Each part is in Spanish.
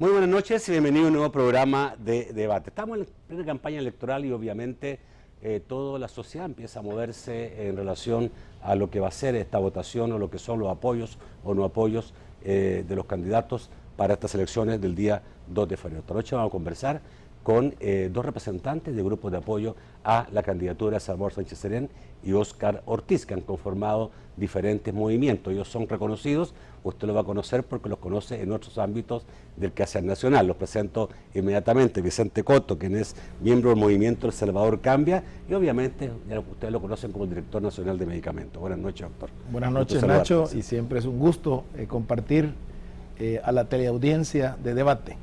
Muy buenas noches y bienvenido a un nuevo programa de debate. Estamos en plena campaña electoral y obviamente toda la sociedad empieza a moverse en relación a lo que va a ser esta votación o lo que son los apoyos o no apoyos de los candidatos para estas elecciones del día 2 de febrero. Esta noche vamos a conversar con dos representantes de grupos de apoyo a la candidatura de Salvador Sánchez Serén y Óscar Ortiz, que han conformado diferentes movimientos. Ellos son reconocidos, usted los va a conocer porque los conoce en otros ámbitos del quehacer nacional. Los presento inmediatamente: Vicente Coto, quien es miembro del movimiento El Salvador Cambia, y obviamente ya ustedes lo conocen como director nacional de medicamentos. Buenas noches, doctor. Buenas noches, Nacho, y siempre es un gusto compartir a la teleaudiencia de debate.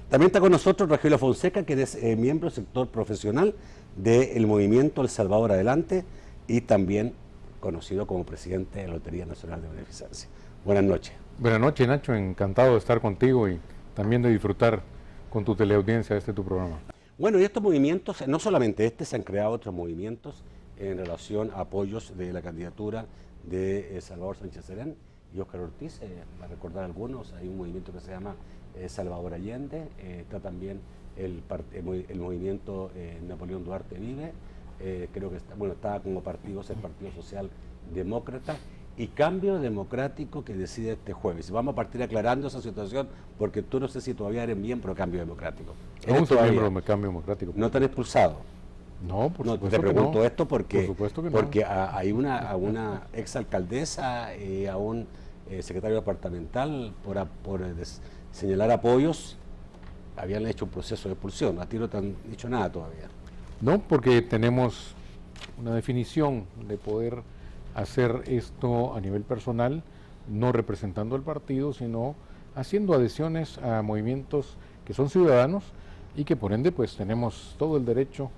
También está con nosotros Rogelio Fonseca, que es miembro del sector profesional del movimiento El Salvador Adelante y también conocido como presidente de la Lotería Nacional de Beneficencia. Buenas noches. Buenas noches, Nacho, encantado de estar contigo y también de disfrutar con tu teleaudiencia tu programa. Bueno, y estos movimientos, no solamente se han creado otros movimientos en relación a apoyos de la candidatura de Salvador Sánchez Serén y Óscar Ortiz. Para recordar algunos, hay un movimiento que se llama Salvador Allende, está también el movimiento Napoleón Duarte Vive, creo que está como partidos el Partido Social Demócrata y Cambio Democrático, que decide este jueves. Vamos a partir aclarando esa situación porque tú no sé si todavía eres miembro de Cambio Democrático. No soy miembro de Cambio Democrático. ¿No te han expulsado? No, por supuesto te pregunto que no. Esto porque, por supuesto que porque no. hay a una exalcaldesa, a un secretario departamental por señalar apoyos, habían hecho un proceso de expulsión. A ti no te han dicho nada todavía. No, porque tenemos una definición de poder hacer esto a nivel personal, no representando al partido, sino haciendo adhesiones a movimientos que son ciudadanos y que por ende pues tenemos todo el derecho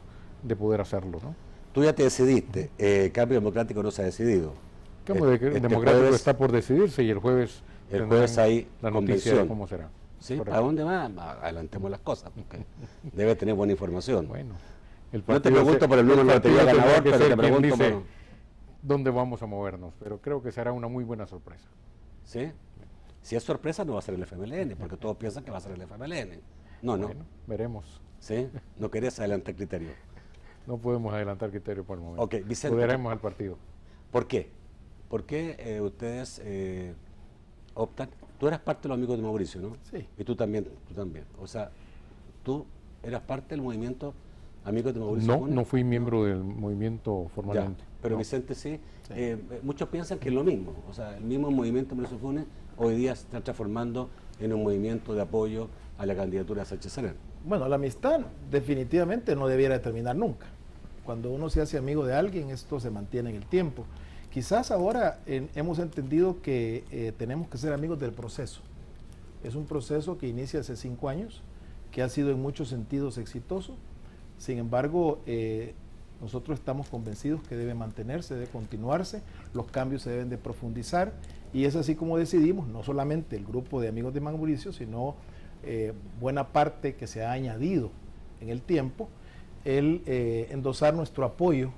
de poder hacerlo, ¿no? Tú ya te decidiste, Cambio Democrático no se ha decidido. Cambio Democrático jueves, está por decidirse y el jueves hay la noticia de cómo será. ¿Sí? ¿A dónde va? Adelantemos las cosas, porque debe tener buena información. Bueno, no te pregunto por el número de lotería ganador, pero te pregunto por dónde vamos a movernos, pero creo que será una muy buena sorpresa. ¿Sí? Si es sorpresa no va a ser el FMLN, porque todos piensan que va a ser el FMLN. Bueno, veremos. ¿Sí? ¿No querías adelantar criterio? No podemos adelantar criterio por el momento. Ok, Vicente. Poderemos al partido. ¿Por qué? ¿Por qué ustedes optan? Tú eras parte de los amigos de Mauricio, ¿no? Sí. Y tú también. O sea, tú eras parte del movimiento Amigos de Mauricio. No fui miembro del movimiento formalmente. Ya, pero no. Vicente sí. Muchos piensan que es lo mismo. O sea, el mismo movimiento Mauricio Funes hoy día se está transformando en un movimiento de apoyo a la candidatura de Sánchez Serén. Bueno, la amistad definitivamente no debiera terminar nunca. Cuando uno se hace amigo de alguien, esto se mantiene en el tiempo. Quizás ahora hemos entendido que tenemos que ser amigos del proceso. Es un proceso que inicia hace 5 años, que ha sido en muchos sentidos exitoso. Sin embargo, nosotros estamos convencidos que debe mantenerse, debe continuarse, los cambios se deben de profundizar, y es así como decidimos, no solamente el grupo de amigos de Mauricio, sino buena parte que se ha añadido en el tiempo, el endosar nuestro apoyo.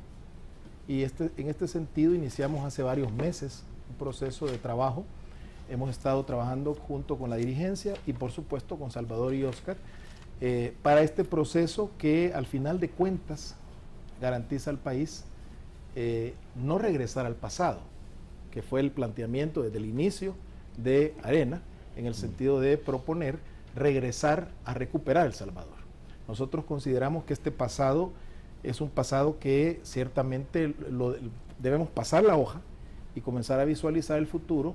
Y en este sentido iniciamos hace varios meses un proceso de trabajo. Hemos estado trabajando junto con la dirigencia y por supuesto con Salvador y Óscar para este proceso que al final de cuentas garantiza al país no regresar al pasado, que fue el planteamiento desde el inicio de Arena, en el sentido de proponer regresar a recuperar El Salvador. Nosotros consideramos que este pasado es un pasado que ciertamente debemos pasar la hoja y comenzar a visualizar el futuro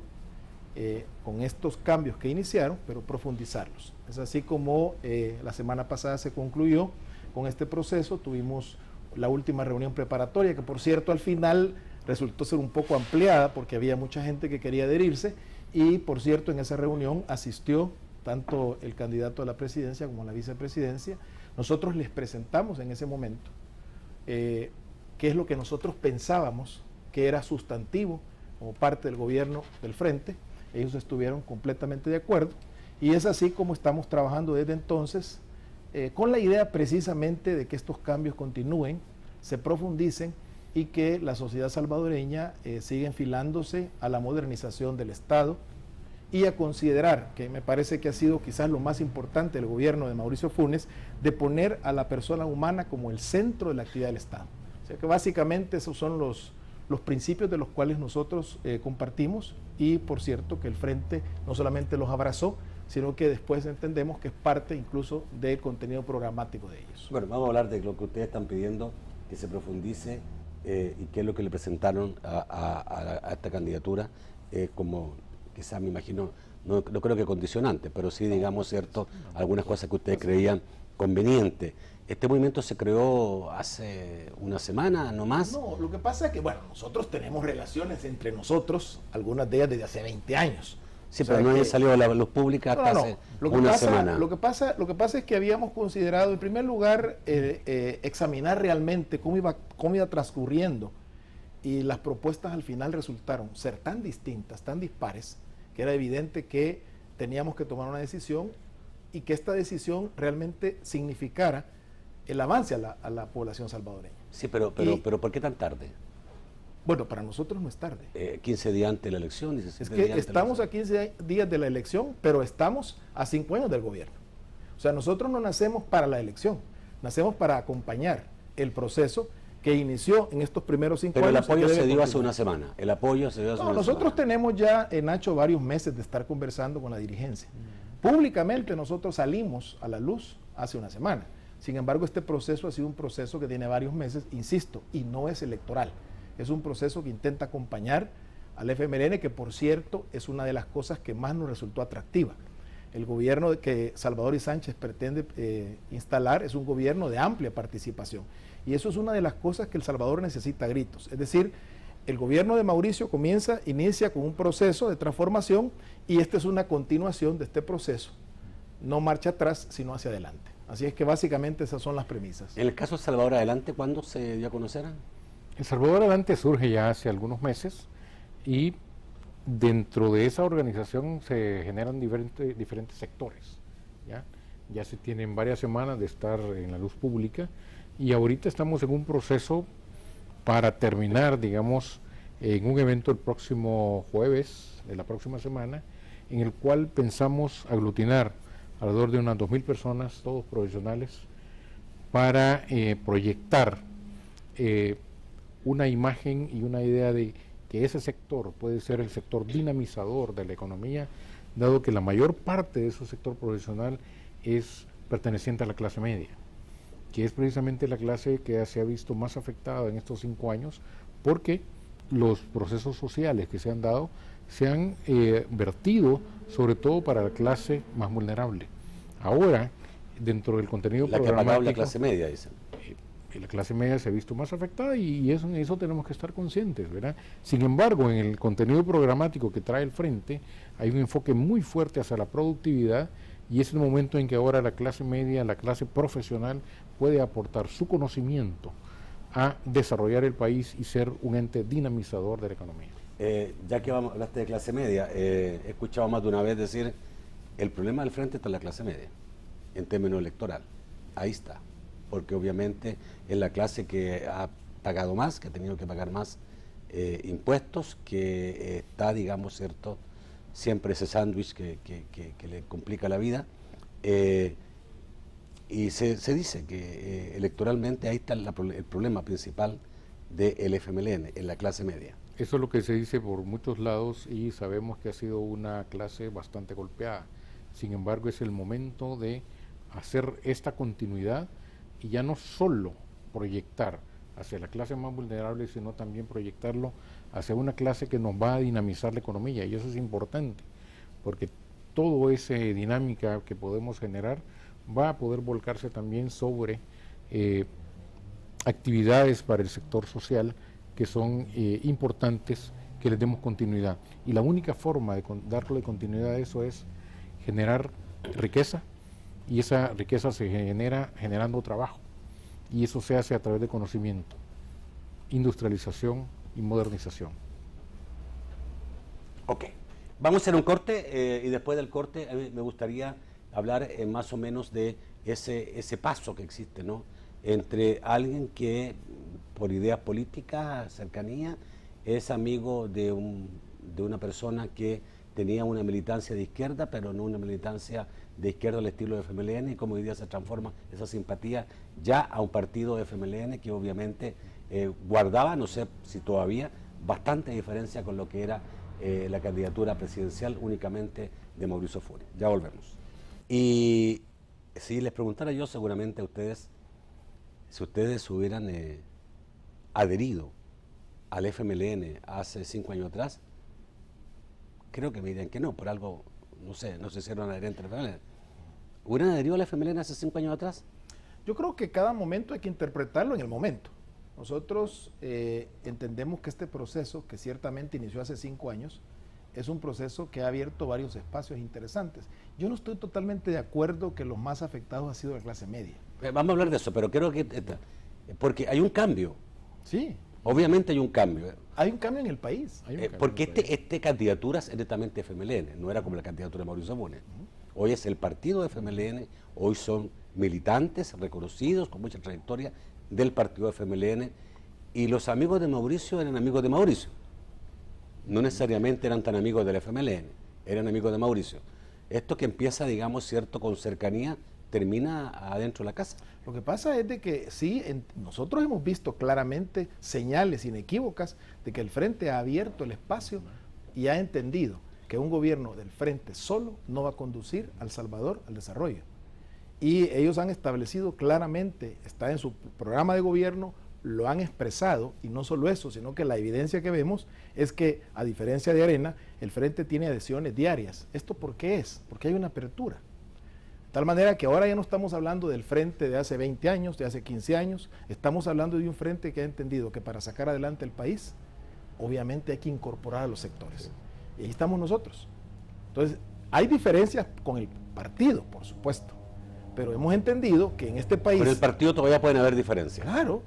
con estos cambios que iniciaron, pero profundizarlos. Es así como la semana pasada se concluyó con este proceso. Tuvimos la última reunión preparatoria, que por cierto al final resultó ser un poco ampliada porque había mucha gente que quería adherirse, y por cierto en esa reunión asistió tanto el candidato a la presidencia como a la vicepresidencia. Nosotros les presentamos en ese momento qué es lo que nosotros pensábamos que era sustantivo como parte del gobierno del Frente. Ellos estuvieron completamente de acuerdo, y es así como estamos trabajando desde entonces, con la idea precisamente de que estos cambios continúen, se profundicen y que la sociedad salvadoreña siga enfilándose a la modernización del Estado y a considerar, que me parece que ha sido quizás lo más importante del gobierno de Mauricio Funes, de poner a la persona humana como el centro de la actividad del Estado. O sea que básicamente esos son los principios de los cuales nosotros compartimos, y por cierto que el Frente no solamente los abrazó, sino que después entendemos que es parte incluso del contenido programático de ellos. Bueno, vamos a hablar de lo que ustedes están pidiendo, que se profundice y qué es lo que le presentaron a esta candidatura, como quizás me imagino, no creo que condicionante, pero sí, digamos, cierto, algunas cosas que ustedes creían convenientes. ¿Este movimiento se creó hace una semana, no más? No, lo que pasa es que, bueno, nosotros tenemos relaciones entre nosotros, algunas de ellas desde hace 20 años. Sí, pero no había salido a la luz pública hasta hace una semana. Lo que pasa es que habíamos considerado, en primer lugar, examinar realmente cómo iba transcurriendo, y las propuestas al final resultaron ser tan distintas, tan dispares, que era evidente que teníamos que tomar una decisión, y que esta decisión realmente significara el avance a la población salvadoreña. Sí, pero ¿por qué tan tarde? Bueno, para nosotros no es tarde. 15 días antes de la elección, 17 es días que antes estamos a 15 días de la elección, pero estamos a 5 años del gobierno. O sea, nosotros no nacemos para la elección, nacemos para acompañar el proceso que inició en estos primeros 5 años. Pero el apoyo se dio hace una semana. El apoyo se dio hace una semana. Nosotros tenemos ya, Nacho, varios meses de estar conversando con la dirigencia. Públicamente nosotros salimos a la luz hace una semana. Sin embargo, este proceso ha sido un proceso que tiene varios meses, insisto, y no es electoral. Es un proceso que intenta acompañar al FMLN, que por cierto es una de las cosas que más nos resultó atractiva. El gobierno que Salvador y Sánchez pretende instalar es un gobierno de amplia participación. Y eso es una de las cosas que El Salvador necesita a gritos. Es decir, el gobierno de Mauricio inicia con un proceso de transformación, y esta es una continuación de este proceso. No marcha atrás, sino hacia adelante. Así es que básicamente esas son las premisas. En el caso de Salvador Adelante, ¿cuándo se dio a conocer? El Salvador Adelante surge ya hace algunos meses, y dentro de esa organización se generan diferentes sectores. Ya se tienen varias semanas de estar en la luz pública, y ahorita estamos en un proceso para terminar, digamos, en un evento el próximo jueves de la próxima semana, en el cual pensamos aglutinar alrededor de unas 2.000 personas, todos profesionales, para proyectar una imagen y una idea de que ese sector puede ser el sector dinamizador de la economía, dado que la mayor parte de ese sector profesional es perteneciente a la clase media, que es precisamente la clase que se ha visto más afectada en estos 5 años, porque los procesos sociales que se han dado se han vertido sobre todo para la clase más vulnerable. Ahora, dentro del contenido programático, la clase media, dicen. La clase media se ha visto más afectada, y eso tenemos que estar conscientes, ¿verdad? Sin embargo, en el contenido programático que trae el Frente hay un enfoque muy fuerte hacia la productividad, y es el momento en que ahora la clase media, la clase profesional, puede aportar su conocimiento a desarrollar el país y ser un ente dinamizador de la economía. Ya que hablaste de clase media, he escuchado más de una vez decir, el problema del Frente está en la clase media, en términos electoral. Ahí está, porque obviamente es la clase que ha pagado más, que ha tenido que pagar más impuestos, que está, digamos, cierto, siempre ese sándwich que le complica la vida. Y se dice que electoralmente ahí está el problema principal del FMLN, en la clase media. Eso es lo que se dice por muchos lados, y sabemos que ha sido una clase bastante golpeada. Sin embargo, es el momento de hacer esta continuidad, y ya no solo proyectar hacia la clase más vulnerable, sino también proyectarlo hacia una clase que nos va a dinamizar la economía, y eso es importante, porque toda esa dinámica que podemos generar va a poder volcarse también sobre actividades para el sector social que son importantes, que les demos continuidad. Y la única forma de darle continuidad a eso es generar riqueza, y esa riqueza se genera generando trabajo, y eso se hace a través de conocimiento, industrialización y modernización. Ok, vamos a hacer un corte, y después del corte me gustaría hablar más o menos de ese paso que existe, ¿no?, entre alguien que por ideas políticas, cercanía, es amigo de una persona que tenía una militancia de izquierda, pero no una militancia de izquierda al estilo de FMLN, y como hoy día se transforma esa simpatía ya a un partido de FMLN que obviamente guardaba, no sé si todavía, bastante diferencia con lo que era la candidatura presidencial únicamente de Mauricio Funes. Ya volvemos. Y si les preguntara yo, seguramente a ustedes, si ustedes hubieran adherido al FMLN hace 5 años atrás, creo que me dirían que no, por algo, no sé si eran adherentes al FMLN. ¿Hubieran adherido al FMLN hace 5 años atrás? Yo creo que cada momento hay que interpretarlo en el momento. Nosotros entendemos que este proceso, que ciertamente inició hace 5 años, es un proceso que ha abierto varios espacios interesantes. Yo no estoy totalmente de acuerdo que los más afectados ha sido la clase media. Vamos a hablar de eso, pero creo que... porque hay un cambio. Sí. Obviamente hay un cambio. Hay un cambio en el país. Porque esta candidatura es netamente FMLN, no era como la candidatura de Mauricio Funes. Hoy es el partido de FMLN, hoy son militantes reconocidos con mucha trayectoria del partido de FMLN, y los amigos de Mauricio eran amigos de Mauricio. No necesariamente eran tan amigos del FMLN, eran amigos de Mauricio. Esto que empieza, digamos, cierto, con cercanía, termina adentro de la casa. Lo que pasa es de que sí, nosotros hemos visto claramente señales inequívocas de que el Frente ha abierto el espacio y ha entendido que un gobierno del Frente solo no va a conducir a El Salvador al desarrollo. Y ellos han establecido claramente, está en su programa de gobierno, lo han expresado, y no solo eso, sino que la evidencia que vemos es que, a diferencia de Arena, el Frente tiene adhesiones diarias. ¿Esto por qué es? Porque hay una apertura. De tal manera que ahora ya no estamos hablando del Frente de hace 20 años, de hace 15 años, estamos hablando de un Frente que ha entendido que para sacar adelante el país, obviamente hay que incorporar a los sectores. Y ahí estamos nosotros. Entonces, hay diferencias con el partido, por supuesto, pero hemos entendido que en este país... Pero en el partido todavía pueden haber diferencias. Claro.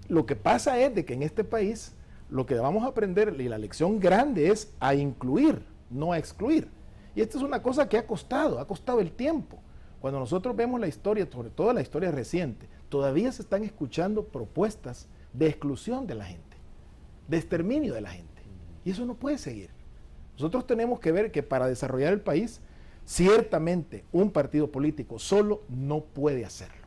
Lo que pasa es de que en este país lo que vamos a aprender, y la lección grande, es a incluir, no a excluir. Y esta es una cosa que ha costado el tiempo. Cuando nosotros vemos la historia, sobre todo la historia reciente, todavía se están escuchando propuestas de exclusión de la gente, de exterminio de la gente. Y eso no puede seguir. Nosotros tenemos que ver que para desarrollar el país, ciertamente un partido político solo no puede hacerlo.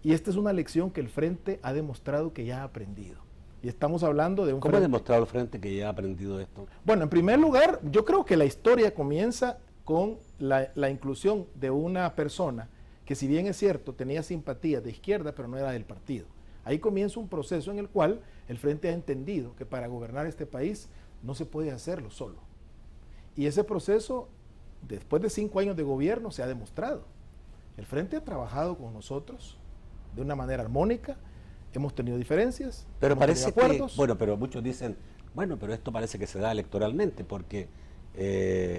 Y esta es una lección que el Frente ha demostrado que ya ha aprendido. Y estamos hablando de un ¿Cómo ha demostrado el Frente que ya ha aprendido esto? Bueno, en primer lugar, yo creo que la historia comienza con la inclusión de una persona que, si bien es cierto, tenía simpatía de izquierda, pero no era del partido. Ahí comienza un proceso en el cual el Frente ha entendido que para gobernar este país no se puede hacerlo solo. Y ese proceso, después de 5 años de gobierno, se ha demostrado. El Frente ha trabajado con nosotros de una manera armónica, hemos tenido diferencias, pero hemos parece tenido acuerdos. Bueno, pero muchos dicen, bueno, pero esto parece que se da electoralmente, porque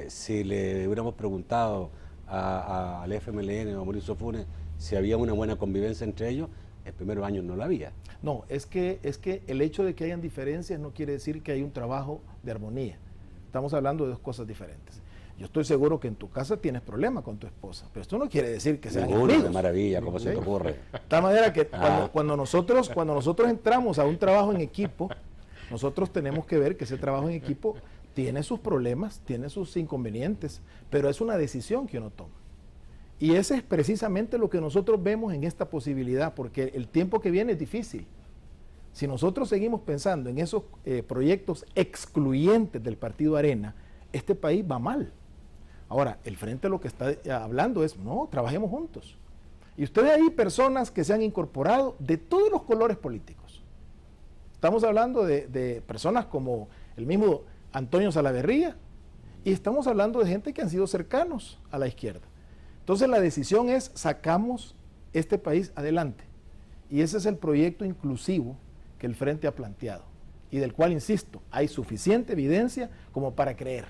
si le hubiéramos preguntado al FMLN o a Mauricio Funes si había una buena convivencia entre ellos, el primer año no la había. No, es que el hecho de que hayan diferencias no quiere decir que hay un trabajo de armonía. Estamos hablando de dos cosas diferentes. Yo estoy seguro que en tu casa tienes problemas con tu esposa, pero esto no quiere decir que sean enemigos. De maravilla, como se te ocurre. De tal manera que cuando nosotros entramos a un trabajo en equipo, nosotros tenemos que ver que ese trabajo en equipo tiene sus problemas, tiene sus inconvenientes, pero es una decisión que uno toma. Y ese es precisamente lo que nosotros vemos en esta posibilidad, porque el tiempo que viene es difícil. Si nosotros seguimos pensando en esos proyectos excluyentes del Partido Arena, este país va mal. Ahora, el Frente lo que está hablando es, no, trabajemos juntos. Y ustedes hay personas que se han incorporado de todos los colores políticos. Estamos hablando de personas como el mismo Antonio Salaverría, y estamos hablando de gente que han sido cercanos a la izquierda. Entonces la decisión es, sacamos este país adelante. Y ese es el proyecto inclusivo que el Frente ha planteado, y del cual, insisto, hay suficiente evidencia como para creer.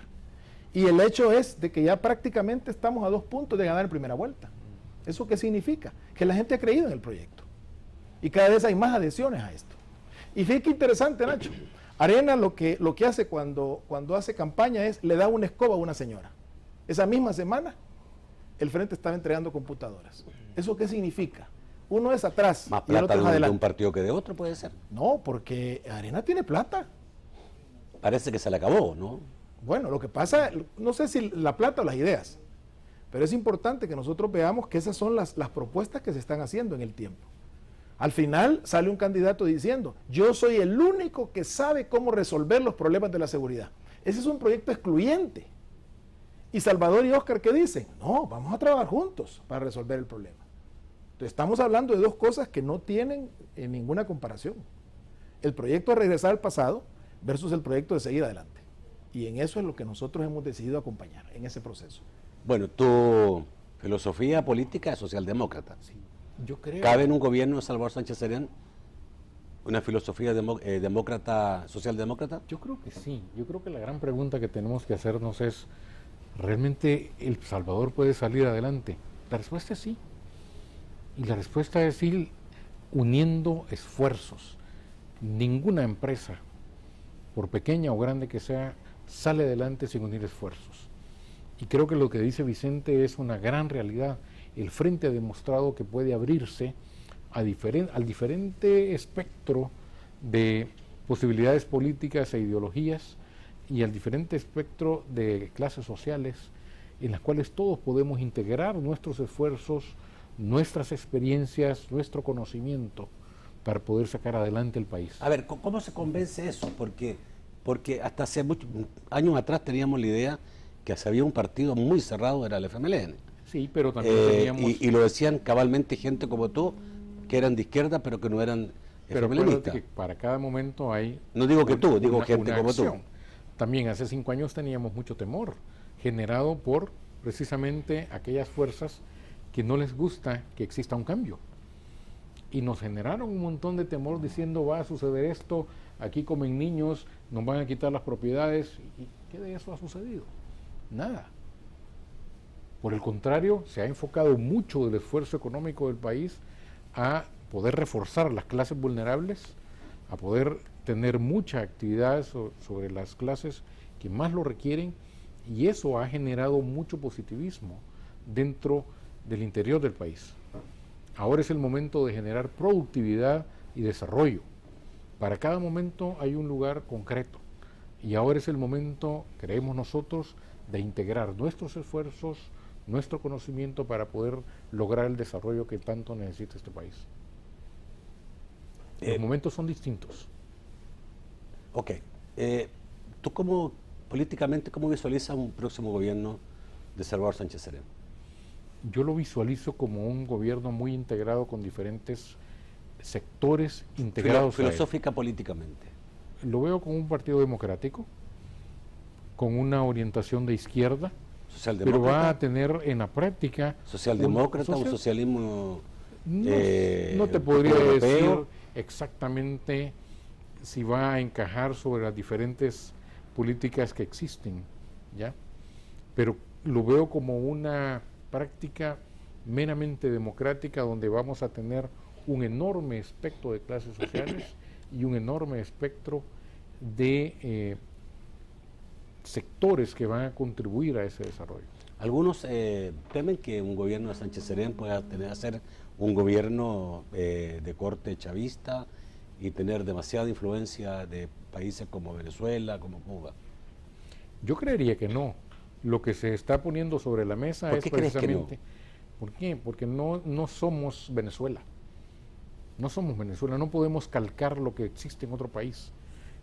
Y el hecho es de que ya prácticamente estamos a 2 puntos de ganar en primera vuelta. ¿Eso qué significa? Que la gente ha creído en el proyecto. Y cada vez hay más adhesiones a esto. Y fíjate qué interesante, Nacho. Arena lo que hace cuando hace campaña es, le da una escoba a una señora. Esa misma semana, el Frente estaba entregando computadoras. ¿Eso qué significa? Uno es atrás Más y el otro plata es adelante. de un partido que de otro, puede ser. No, porque Arena tiene plata. Parece que se le acabó, ¿no? Bueno, lo que pasa, no sé si la plata o las ideas, pero es importante que nosotros veamos que esas son las propuestas que se están haciendo en el tiempo. Al final sale un candidato diciendo, yo soy el único que sabe cómo resolver los problemas de la seguridad. Ese es un proyecto excluyente. Y Salvador y Óscar, ¿qué dicen? No, vamos a trabajar juntos para resolver el problema. Entonces, estamos hablando de dos cosas que no tienen ninguna comparación. El proyecto de regresar al pasado versus el proyecto de seguir adelante. Y en eso es lo que nosotros hemos decidido acompañar, en ese proceso. Bueno, tu filosofía política es socialdemócrata. Sí, yo creo. ¿Cabe en un gobierno de Salvador Sánchez Serén una filosofía demócrata, socialdemócrata? Yo creo que sí. Yo creo que la gran pregunta que tenemos que hacernos es, ¿realmente El Salvador puede salir adelante? La respuesta es sí. Y la respuesta es ir uniendo esfuerzos. Ninguna empresa, por pequeña o grande que sea, sale adelante sin unir esfuerzos. Y creo que lo que dice Vicente es una gran realidad. El frente ha demostrado que puede abrirse al diferente espectro de posibilidades políticas e ideologías y al diferente espectro de clases sociales en las cuales todos podemos integrar nuestros esfuerzos, nuestras experiencias, nuestro conocimiento para poder sacar adelante el país. A ver, ¿cómo se convence eso? Porque hasta hace muchos años atrás teníamos la idea que si había un partido muy cerrado era el FMLN. Sí, pero también teníamos... Y lo decían cabalmente gente como tú, que eran de izquierda, pero que no eran pero FMLnistas. Que para cada momento hay... No digo que tú, digo gente como acción. tú. También hace 5 años teníamos mucho temor, generado por precisamente aquellas fuerzas que no les gusta que exista un cambio. Y nos generaron un montón de temor diciendo va a suceder esto, aquí comen niños, nos van a quitar las propiedades. ¿Y qué de eso ha sucedido? Nada. Por el contrario, se ha enfocado mucho del esfuerzo económico del país a poder reforzar las clases vulnerables, a poder tener mucha actividad sobre las clases que más lo requieren, y eso ha generado mucho positivismo dentro del interior del país. Ahora es el momento de generar productividad y desarrollo. Para cada momento hay un lugar concreto, y ahora es el momento, creemos nosotros, de integrar nuestros esfuerzos, nuestro conocimiento para poder lograr el desarrollo que tanto necesita este país. Los momentos son distintos. Ok. ¿Tú políticamente, cómo visualizas un próximo gobierno de Salvador Sánchez Serén? Yo lo visualizo como un gobierno muy integrado con diferentes sectores integrados. Filosófica, políticamente. Lo veo como un partido democrático, con una orientación de izquierda, pero va a tener en la práctica... ¿Socialdemócrata o socialismo no te podría decir exactamente si va a encajar sobre las diferentes políticas que existen, ¿ya? Pero lo veo como una práctica meramente democrática donde vamos a tener un enorme espectro de clases sociales y un enorme espectro de sectores que van a contribuir a ese desarrollo. Algunos temen que un gobierno de Sánchez Serén pueda ser un gobierno de corte chavista y tener demasiada influencia de países como Venezuela, como Cuba. Yo creería que no. Lo que se está poniendo sobre la mesa es precisamente... ¿Por qué? Porque no somos Venezuela. No somos Venezuela, no podemos calcar lo que existe en otro país.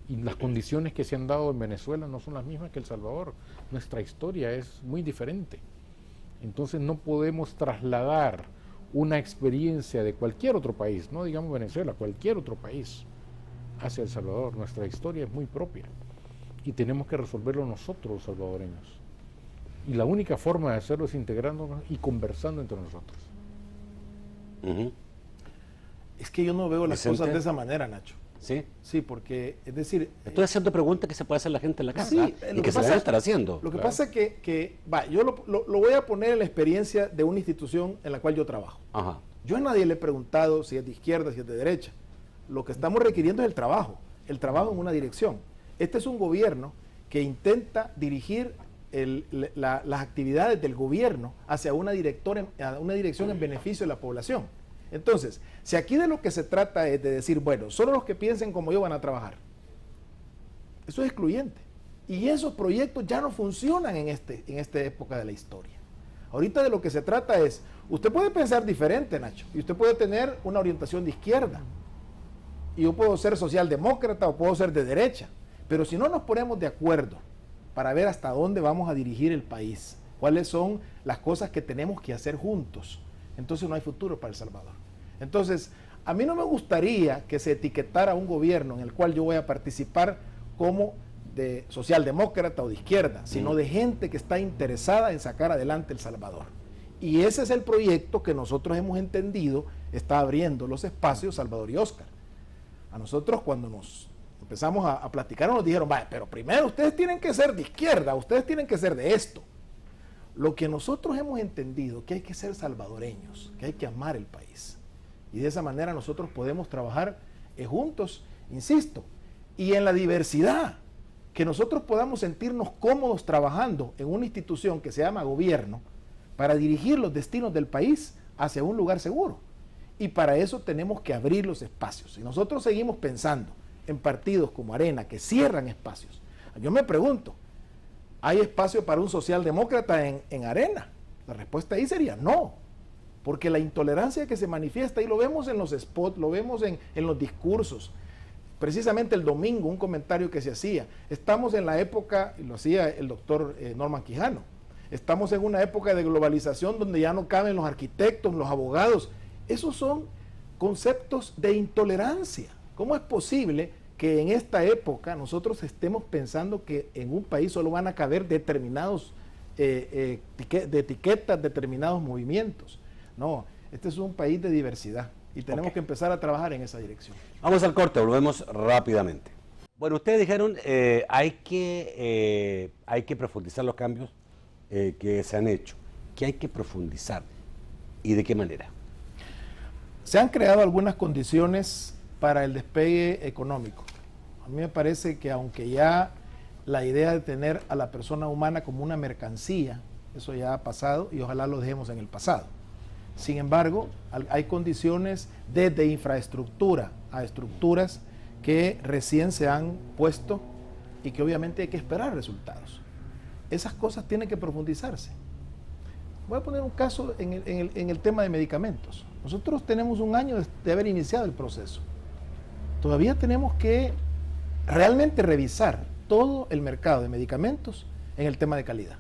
Y las condiciones que se han dado en Venezuela no son las mismas que El Salvador. Nuestra historia es muy diferente. Entonces no podemos trasladar una experiencia de cualquier otro país, no digamos Venezuela, cualquier otro país, hacia El Salvador. Nuestra historia es muy propia y tenemos que resolverlo nosotros, los salvadoreños. Y la única forma de hacerlo es integrándonos y conversando entre nosotros. Es que yo no veo las Vicente, cosas de esa manera, Nacho. ¿Sí? Sí, porque, es decir... Estoy haciendo preguntas que se puede hacer la gente en la casa, sí, y que se debe estar haciendo. Lo que pasa es que yo lo voy a poner en la experiencia de una institución en la cual yo trabajo. Ajá. Yo a nadie le he preguntado si es de izquierda, si es de derecha. Lo que estamos requiriendo es el trabajo en una dirección. Este es un gobierno que intenta dirigir las actividades del gobierno hacia una dirección en beneficio de la población. Entonces, si aquí de lo que se trata es de decir, bueno, solo los que piensen como yo van a trabajar, eso es excluyente. Y esos proyectos ya no funcionan en esta época de la historia. Ahorita de lo que se trata es, usted puede pensar diferente, Nacho, y usted puede tener una orientación de izquierda. Y yo puedo ser socialdemócrata o puedo ser de derecha. Pero si no nos ponemos de acuerdo para ver hasta dónde vamos a dirigir el país, cuáles son las cosas que tenemos que hacer juntos, entonces no hay futuro para El Salvador. Entonces, a mí no me gustaría que se etiquetara un gobierno en el cual yo voy a participar como de socialdemócrata o de izquierda, sino de gente que está interesada en sacar adelante El Salvador. Y ese es el proyecto que nosotros hemos entendido está abriendo los espacios Salvador y Óscar. A nosotros cuando nos empezamos a platicar nos dijeron, vaya, pero primero ustedes tienen que ser de izquierda, ustedes tienen que ser de esto. Lo que nosotros hemos entendido que hay que ser salvadoreños, que hay que amar el país. Y de esa manera nosotros podemos trabajar juntos, insisto, y en la diversidad, que nosotros podamos sentirnos cómodos trabajando en una institución que se llama gobierno para dirigir los destinos del país hacia un lugar seguro. Y para eso tenemos que abrir los espacios. Si nosotros seguimos pensando en partidos como Arena que cierran espacios, yo me pregunto, ¿hay espacio para un socialdemócrata en Arena? La respuesta ahí sería no, porque la intolerancia que se manifiesta, y lo vemos en los spots, lo vemos en los discursos. Precisamente el domingo, un comentario que se hacía, estamos en la época, y lo hacía el doctor Norman Quijano, estamos en una época de globalización donde ya no caben los arquitectos, los abogados. Esos son conceptos de intolerancia. ¿Cómo es posible que en esta época nosotros estemos pensando que en un país solo van a caber determinados de etiquetas, determinados movimientos? No, este es un país de diversidad y tenemos que empezar a trabajar en esa dirección. Vamos al corte, volvemos rápidamente. Bueno, ustedes dijeron hay que profundizar los cambios que se han hecho. ¿Qué hay que profundizar y de qué manera? Se han creado algunas condiciones para el despegue económico. A mí me parece que aunque ya la idea de tener a la persona humana como una mercancía, eso ya ha pasado y ojalá lo dejemos en el pasado. Sin embargo, hay condiciones desde infraestructura a estructuras que recién se han puesto y que obviamente hay que esperar resultados. Esas cosas tienen que profundizarse. Voy a poner un caso en el tema de medicamentos. Nosotros tenemos un año de haber iniciado el proceso. Todavía tenemos que realmente revisar todo el mercado de medicamentos en el tema de calidad.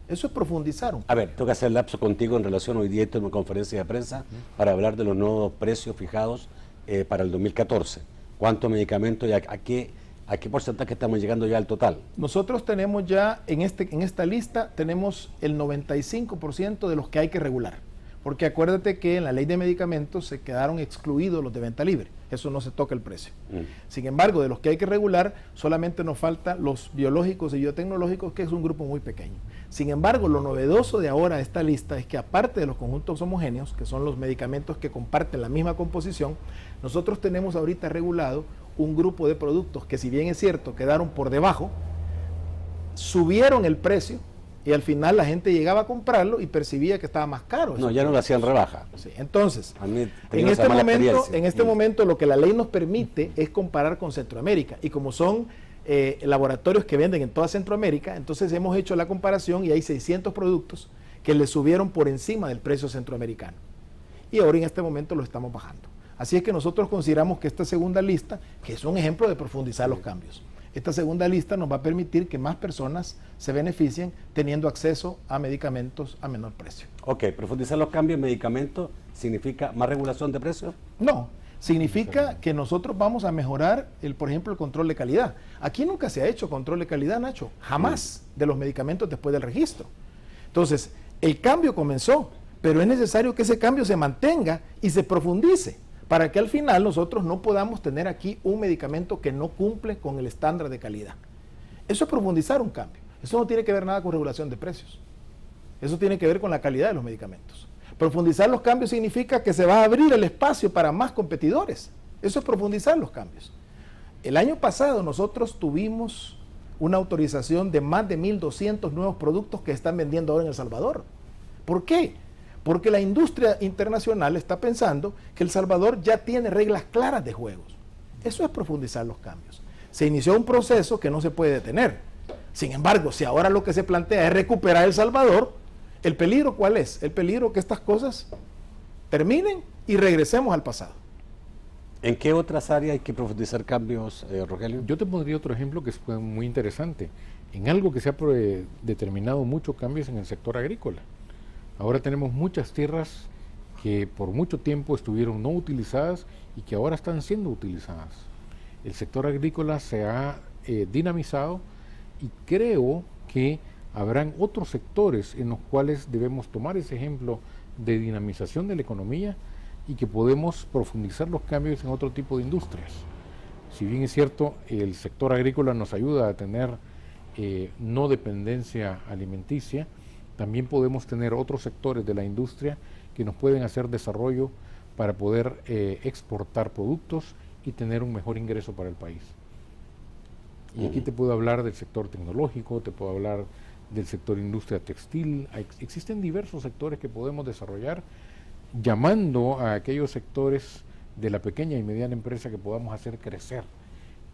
Eso es profundizar. A ver, tengo que hacer lapso contigo en relación hoy día en una conferencia de prensa para hablar de los nuevos precios fijados para el 2014. ¿Cuántos medicamentos y a qué porcentaje estamos llegando ya al total? Nosotros tenemos ya en esta lista tenemos el 95% de los que hay que regular. Porque acuérdate que en la ley de medicamentos se quedaron excluidos los de venta libre. Eso no se toca el precio. Sin embargo, de los que hay que regular, solamente nos faltan los biológicos y biotecnológicos, que es un grupo muy pequeño. Sin embargo, lo novedoso de ahora de esta lista es que aparte de los conjuntos homogéneos, que son los medicamentos que comparten la misma composición, nosotros tenemos ahorita regulado un grupo de productos que, si bien es cierto, quedaron por debajo, subieron el precio, y al final la gente llegaba a comprarlo y percibía que estaba más caro. No, ya no lo hacían rebaja. Sí, entonces, en este momento lo que la ley nos permite es comparar con Centroamérica. Y como son laboratorios que venden en toda Centroamérica, entonces hemos hecho la comparación y hay 600 productos que le subieron por encima del precio centroamericano. Y ahora en este momento lo estamos bajando. Así es que nosotros consideramos que esta segunda lista, que es un ejemplo de profundizar los cambios, esta segunda lista nos va a permitir que más personas se beneficien teniendo acceso a medicamentos a menor precio. Ok, profundizar los cambios en medicamentos significa más regulación de precios. No, significa que nosotros vamos a mejorar, por ejemplo, el control de calidad. Aquí nunca se ha hecho control de calidad, Nacho, jamás, de los medicamentos después del registro. Entonces, el cambio comenzó, pero es necesario que ese cambio se mantenga y se profundice, para que al final nosotros no podamos tener aquí un medicamento que no cumple con el estándar de calidad. Eso es profundizar un cambio. Eso no tiene que ver nada con regulación de precios. Eso tiene que ver con la calidad de los medicamentos. Profundizar los cambios significa que se va a abrir el espacio para más competidores. Eso es profundizar los cambios. El año pasado nosotros tuvimos una autorización de más de 1.200 nuevos productos que están vendiendo ahora en El Salvador. ¿Por qué? Porque la industria internacional está pensando que El Salvador ya tiene reglas claras de juegos. Eso es profundizar los cambios. Se inició un proceso que no se puede detener. Sin embargo, si ahora lo que se plantea es recuperar El Salvador, ¿el peligro cuál es? El peligro que estas cosas terminen y regresemos al pasado. ¿En qué otras áreas hay que profundizar cambios, Rogelio? Yo te pondría otro ejemplo que fue muy interesante. En algo que se ha determinado muchos cambios en el sector agrícola. Ahora tenemos muchas tierras que por mucho tiempo estuvieron no utilizadas y que ahora están siendo utilizadas. El sector agrícola se ha dinamizado y creo que habrán otros sectores en los cuales debemos tomar ese ejemplo de dinamización de la economía y que podemos profundizar los cambios en otro tipo de industrias. Si bien es cierto, el sector agrícola nos ayuda a tener no dependencia alimenticia, también podemos tener otros sectores de la industria que nos pueden hacer desarrollo para poder exportar productos y tener un mejor ingreso para el país. Y aquí te puedo hablar del sector tecnológico, te puedo hablar del sector industria textil. Existen diversos sectores que podemos desarrollar, llamando a aquellos sectores de la pequeña y mediana empresa que podamos hacer crecer.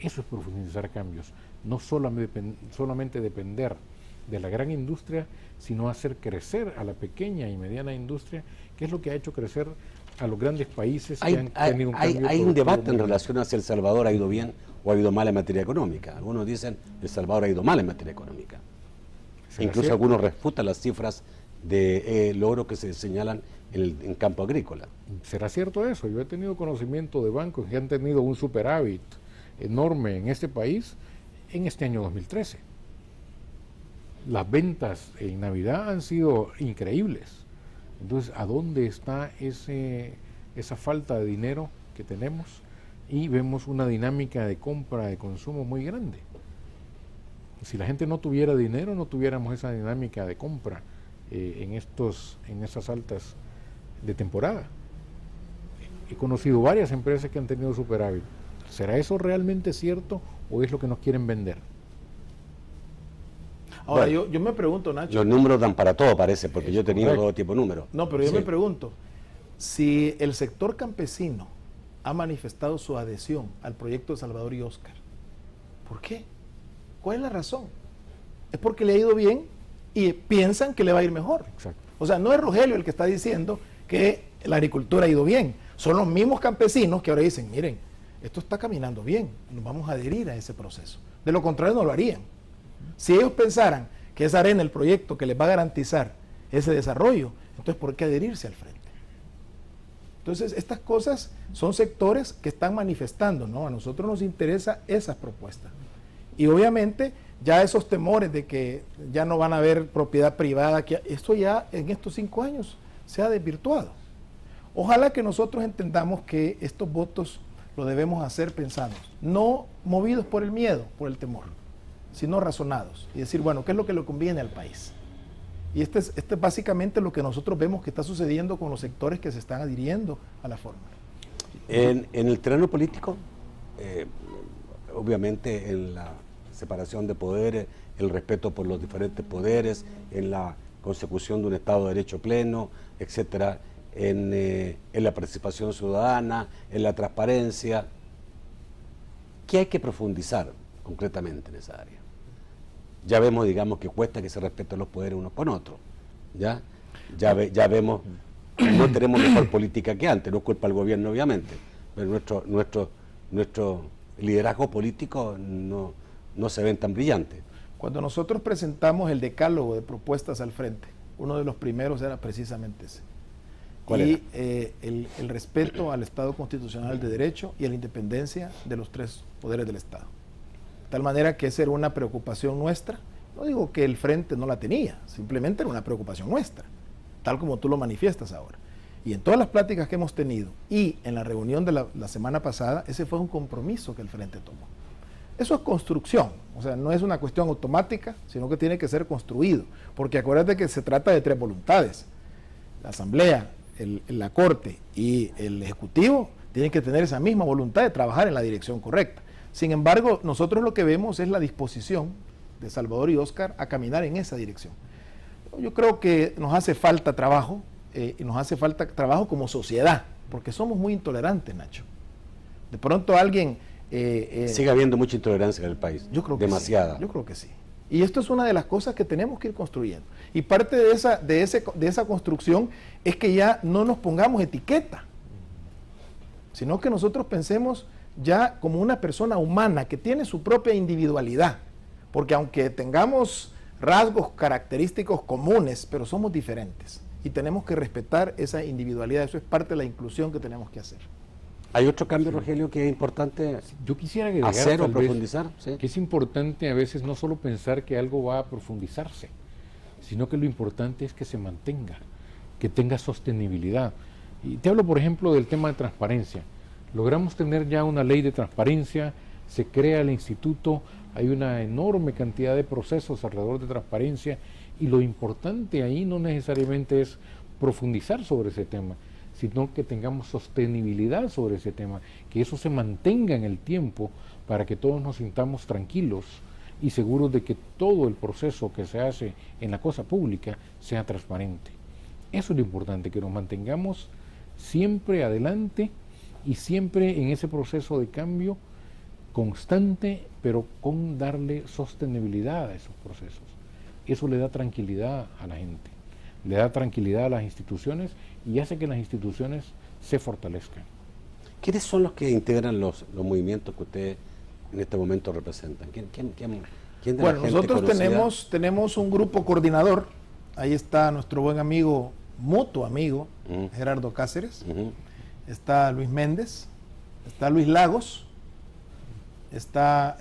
Eso es profundizar cambios, no solamente depender de la gran industria, sino hacer crecer a la pequeña y mediana industria, que es lo que ha hecho crecer a los grandes países que han tenido un cambio. Hay un debate en relación a si El Salvador ha ido bien o ha ido mal en materia económica. Algunos dicen que El Salvador ha ido mal en materia económica. Incluso cierto? Algunos refutan las cifras de logros que se señalan en campo agrícola. ¿Será cierto eso? Yo he tenido conocimiento de bancos que han tenido un superávit enorme en este país en este año 2013. Las ventas en Navidad han sido increíbles. Entonces, ¿a dónde está esa falta de dinero que tenemos? Y vemos una dinámica de compra, de consumo muy grande. Si la gente no tuviera dinero, no tuviéramos esa dinámica de compra en esas altas de temporada. He conocido varias empresas que han tenido superávit. ¿Será eso realmente cierto o es lo que nos quieren vender? Ahora, bueno, yo me pregunto, Nacho. Los números dan para todo, parece, porque yo he tenido todo tipo de números. No, pero yo me pregunto, si el sector campesino ha manifestado su adhesión al proyecto de Salvador y Óscar, ¿por qué? ¿Cuál es la razón? Es porque le ha ido bien y piensan que le va a ir mejor. Exacto. O sea, no es Rogelio el que está diciendo que la agricultura ha ido bien. Son los mismos campesinos que ahora dicen, miren, esto está caminando bien, nos vamos a adherir a ese proceso. De lo contrario no lo harían. Si ellos pensaran que es Arena el proyecto que les va a garantizar ese desarrollo, entonces ¿por qué adherirse al frente? Entonces estas cosas son sectores que están manifestando, ¿no? A nosotros nos interesa esas propuestas. Y obviamente ya esos temores de que ya no van a haber propiedad privada, que esto ya en estos 5 años se ha desvirtuado. Ojalá que nosotros entendamos que estos votos lo debemos hacer pensados, no movidos por el miedo, por el temor, sino razonados y decir, bueno, ¿qué es lo que le conviene al país? Y este es básicamente lo que nosotros vemos que está sucediendo con los sectores que se están adhiriendo a la fórmula. En el terreno político, obviamente en la separación de poderes, el respeto por los diferentes poderes, en la consecución de un Estado de Derecho pleno, etcétera, en la participación ciudadana, en la transparencia. ¿Qué hay que profundizar concretamente en esa área? Ya vemos, digamos, que cuesta que se respeten los poderes unos con otros. Ya vemos, no tenemos mejor política que antes, no es culpa del gobierno, obviamente, pero nuestro liderazgo político no se ven tan brillantes. Cuando nosotros presentamos el decálogo de propuestas al frente, uno de los primeros era precisamente ese. ¿Cuál y era? El respeto al Estado constitucional de derecho y a la independencia de los 3 poderes del Estado. De tal manera que esa era una preocupación nuestra. No digo que el frente no la tenía, simplemente era una preocupación nuestra, tal como tú lo manifiestas ahora. Y en todas las pláticas que hemos tenido y en la reunión de la semana pasada, ese fue un compromiso que el frente tomó. Eso es construcción, o sea, no es una cuestión automática, sino que tiene que ser construido, porque acuérdate que se trata de 3 voluntades. La Asamblea, la Corte y el Ejecutivo tienen que tener esa misma voluntad de trabajar en la dirección correcta. Sin embargo, nosotros lo que vemos es la disposición de Salvador y Óscar a caminar en esa dirección. Yo creo que nos hace falta trabajo, y nos hace falta trabajo como sociedad, porque somos muy intolerantes, Nacho. De pronto alguien... sigue habiendo mucha intolerancia en el país, yo creo que demasiada. Sí, yo creo que sí. Y esto es una de las cosas que tenemos que ir construyendo. Y parte de esa construcción es que ya no nos pongamos etiqueta, sino que nosotros pensemos ya como una persona humana que tiene su propia individualidad. Porque aunque tengamos rasgos característicos comunes, pero somos diferentes. Y tenemos que respetar esa individualidad. Eso es parte de la inclusión que tenemos que hacer. ¿Hay otro cambio, Rogelio, que es importante Yo quisiera agregar, hacer o tal vez, profundizar? Sí. que es importante a veces no solo pensar que algo va a profundizarse, sino que lo importante es que se mantenga, que tenga sostenibilidad. Y te hablo, por ejemplo, del tema de transparencia. Logramos tener ya una ley de transparencia, se crea el instituto, hay una enorme cantidad de procesos alrededor de transparencia, y lo importante ahí no necesariamente es profundizar sobre ese tema, sino que tengamos sostenibilidad sobre ese tema, que eso se mantenga en el tiempo para que todos nos sintamos tranquilos y seguros de que todo el proceso que se hace en la cosa pública sea transparente. Eso es lo importante, que nos mantengamos siempre adelante y siempre en ese proceso de cambio constante, pero con darle sostenibilidad a esos procesos. Eso le da tranquilidad a la gente, le da tranquilidad a las instituciones y hace que las instituciones se fortalezcan. ¿Quiénes son los que integran los movimientos que usted en este momento representan? ¿Quién de la Bueno, gente nosotros conocida? tenemos un grupo coordinador. Ahí está nuestro buen amigo, mutuo amigo, Gerardo Cáceres. Está Luis Méndez, está Luis Lagos, está,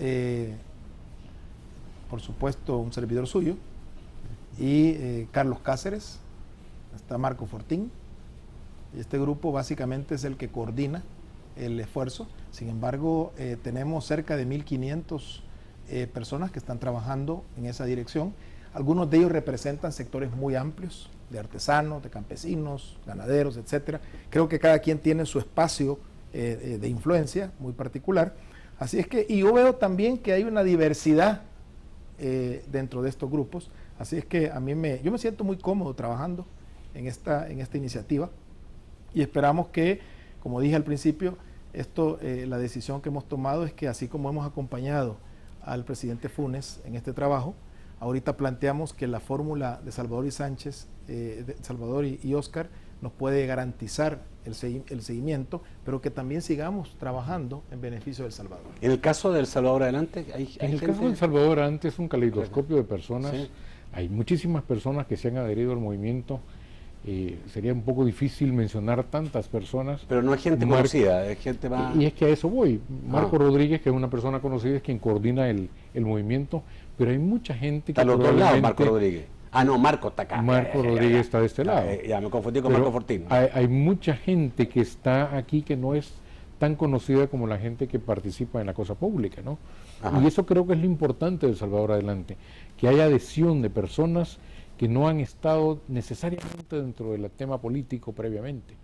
por supuesto, un servidor suyo, y Carlos Cáceres, está Marco Fortín. Y este grupo básicamente es el que coordina el esfuerzo. Sin embargo, tenemos cerca de 1.500 personas que están trabajando en esa dirección. Algunos de ellos representan sectores muy amplios, de artesanos, de campesinos, ganaderos, etcétera. Creo que cada quien tiene su espacio de influencia muy particular. Así es que, y yo veo también que hay una diversidad dentro de estos grupos. Así es que yo me siento muy cómodo trabajando en esta iniciativa, y esperamos que, como dije al principio, la decisión que hemos tomado es que, así como hemos acompañado al presidente Funes en este trabajo, ahorita planteamos que la fórmula de Salvador y Sánchez, Salvador y Óscar, nos puede garantizar el seguimiento, pero que también sigamos trabajando en beneficio del Salvador. En el caso del Salvador Adelante, en el caso del Salvador Adelante es un caleidoscopio de personas. Sí. Hay muchísimas personas que se han adherido al movimiento. Sería un poco difícil mencionar tantas personas. Pero no es gente conocida, es gente más... Y es que a eso voy. Marco Rodríguez, que es una persona conocida, es quien coordina el movimiento, pero hay mucha gente que... Está al otro lado, Marco Rodríguez. Ah, no, Marco está acá. Marco Rodríguez está de este lado. Ya me confundí con Marco Fortín. Hay mucha gente que está aquí que no es tan conocida como la gente que participa en la cosa pública, ¿no? Ajá. Y eso creo que es lo importante de Salvador Adelante, que haya adhesión de personas que no han estado necesariamente dentro del tema político previamente,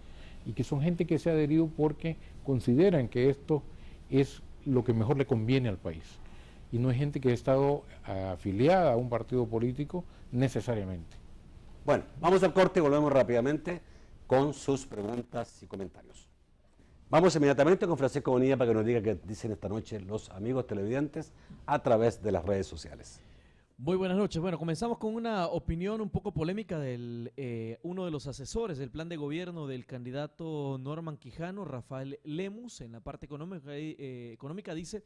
y que son gente que se ha adherido porque consideran que esto es lo que mejor le conviene al país, y no es gente que ha estado afiliada a un partido político necesariamente. Bueno, vamos al corte y volvemos rápidamente con sus preguntas y comentarios. Vamos inmediatamente con Francisco Bonilla para que nos diga qué dicen esta noche los amigos televidentes a través de las redes sociales. Muy buenas noches. Bueno, comenzamos con una opinión un poco polémica del uno de los asesores del plan de gobierno del candidato Norman Quijano, Rafael Lemus. En la parte económica dice: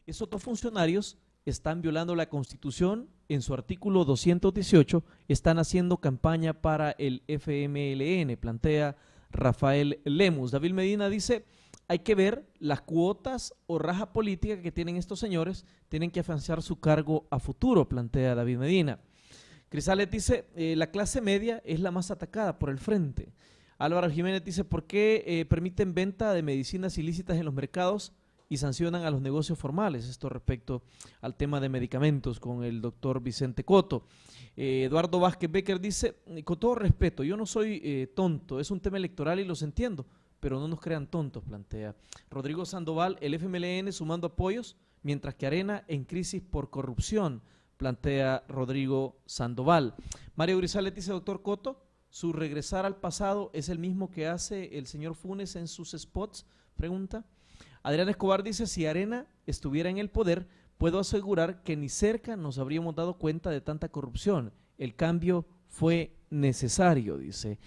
esos dos funcionarios están violando la Constitución. En su artículo 218 están haciendo campaña para el FMLN, plantea Rafael Lemus. David Medina dice: hay que ver las cuotas o raja política que tienen estos señores, tienen que afianzar su cargo a futuro, plantea David Medina. Crisales dice: la clase media es la más atacada por el frente. Álvaro Jiménez dice: ¿por qué permiten venta de medicinas ilícitas en los mercados y sancionan a los negocios formales? Esto respecto al tema de medicamentos con el doctor Vicente Coto. Eduardo Vázquez Becker dice: con todo respeto, yo no soy tonto, es un tema electoral y los entiendo, pero no nos crean tontos, plantea Rodrigo Sandoval. El FMLN sumando apoyos, mientras que Arena en crisis por corrupción, plantea Rodrigo Sandoval. Mario Grisales dice: doctor Coto, su regresar al pasado es el mismo que hace el señor Funes en sus spots, pregunta. Adrián Escobar dice: si Arena estuviera en el poder, puedo asegurar que ni cerca nos habríamos dado cuenta de tanta corrupción. El cambio fue necesario, dice.